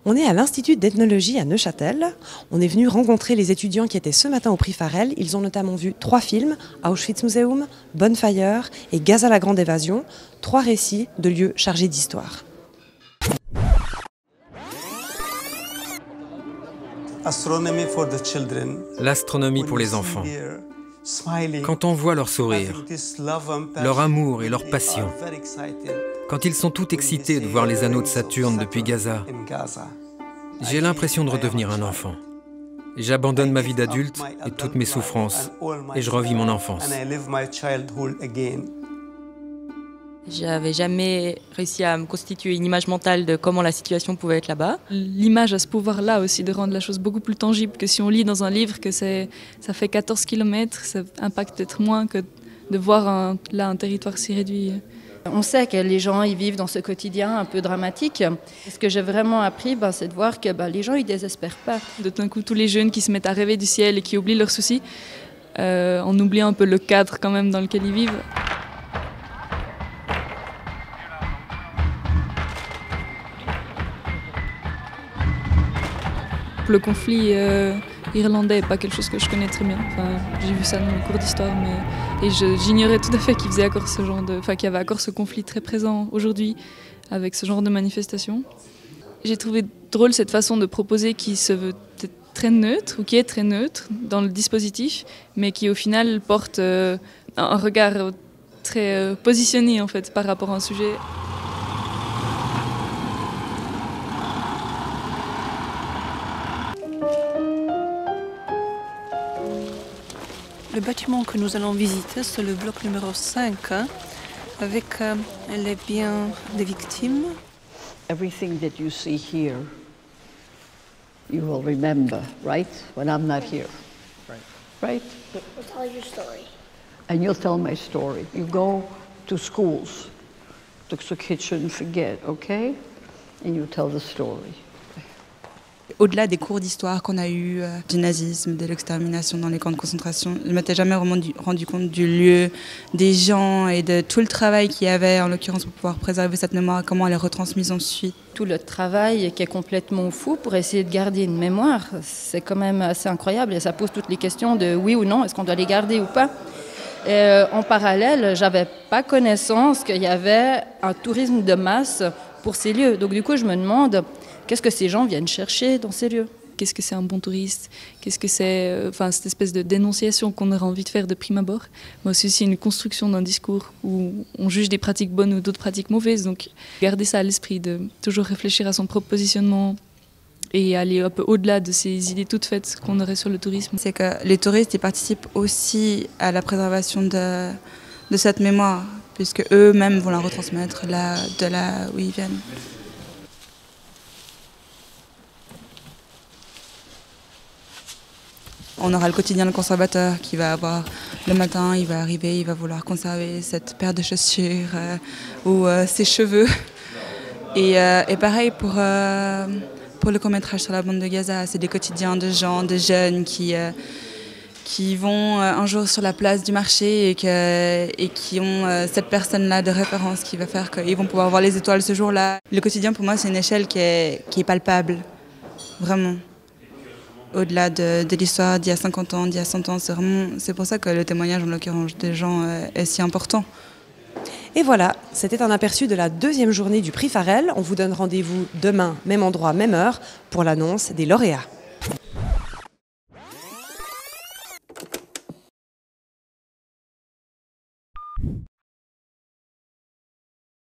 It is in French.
On est à l'Institut d'ethnologie à Neuchâtel. On est venu rencontrer les étudiants qui étaient ce matin au prix Farel. Ils ont notamment vu 3 films, Auschwitz Museum, Bonfire et Gaza la Grande Évasion, 3 récits de lieux chargés d'histoire. L'astronomie pour les enfants. Quand on voit leur sourire, leur amour et leur passion, quand ils sont tout excités de voir les anneaux de Saturne depuis Gaza, j'ai l'impression de redevenir un enfant. J'abandonne ma vie d'adulte et toutes mes souffrances, et je revis mon enfance. J'avais jamais réussi à me constituer une image mentale de comment la situation pouvait être là-bas. L'image a ce pouvoir-là aussi de rendre la chose beaucoup plus tangible que si on lit dans un livre que ça fait 14 km, ça impacte peut-être moins que de voir un territoire si réduit. On sait que les gens ils vivent dans ce quotidien un peu dramatique. Ce que j'ai vraiment appris, c'est de voir que les gens ils désespèrent pas. De tout d'un coup, tous les jeunes qui se mettent à rêver du ciel et qui oublient leurs soucis, en oubliant un peu le cadre quand même dans lequel ils vivent. Le conflit irlandais n'est pas quelque chose que je connais très bien. Enfin, j'ai vu ça dans mes cours d'histoire, et j'ignorais tout à fait qu'il faisait encore qu'il y avait encore ce conflit très présent aujourd'hui avec ce genre de manifestation. J'ai trouvé drôle cette façon de proposer qui se veut peut-être très neutre ou qui est très neutre dans le dispositif, mais qui au final porte un regard très positionné en fait par rapport à un sujet. Le bâtiment que nous allons visiter, c'est le bloc numéro 5, avec les biens des victimes. Everything that you see here, you will remember, right? When I'm not here. Right? We'll tell your story. And you'll tell my story. You go to schools, to the kitchen, forget, okay? And you tell the story. Au-delà des cours d'histoire qu'on a eus, du nazisme, de l'extermination dans les camps de concentration, je ne m'étais jamais vraiment rendu compte du lieu, des gens et de tout le travail qu'il y avait, en l'occurrence, pour pouvoir préserver cette mémoire, comment elle est retransmise ensuite. Tout le travail qui est complètement fou pour essayer de garder une mémoire, c'est quand même assez incroyable et ça pose toutes les questions de oui ou non, est-ce qu'on doit les garder ou pas. En parallèle, j'avais pas connaissance qu'il y avait un tourisme de masse pour ces lieux. Donc du coup, je me demande qu'est-ce que ces gens viennent chercher dans ces lieux. Qu'est-ce que c'est un bon touriste? Qu'est-ce que c'est cette espèce de dénonciation qu'on aurait envie de faire de prime abord? Mais c'est aussi une construction d'un discours où on juge des pratiques bonnes ou d'autres pratiques mauvaises. Donc garder ça à l'esprit, de toujours réfléchir à son propre positionnement et aller un peu au-delà de ces idées toutes faites qu'on aurait sur le tourisme. C'est que les touristes ils participent aussi à la préservation de cette mémoire, puisque eux-mêmes vont la retransmettre de là où ils viennent. On aura le quotidien le conservateur qui va avoir le matin, il va arriver, il va vouloir conserver cette paire de chaussures ou ses cheveux. Et pareil pour le court-métrage sur la bande de Gaza, c'est des quotidiens de gens, de jeunes qui vont un jour sur la place du marché et qui ont cette personne-là de référence qui va faire qu'ils vont pouvoir voir les étoiles ce jour-là. Le quotidien pour moi c'est une échelle qui est palpable, vraiment. Au-delà de l'histoire d'il y a 50 ans, d'il y a 100 ans, c'est pour ça que le témoignage en l'occurrence des gens est si important. Et voilà, c'était un aperçu de la 2e journée du prix Farel. On vous donne rendez-vous demain, même endroit, même heure, pour l'annonce des lauréats.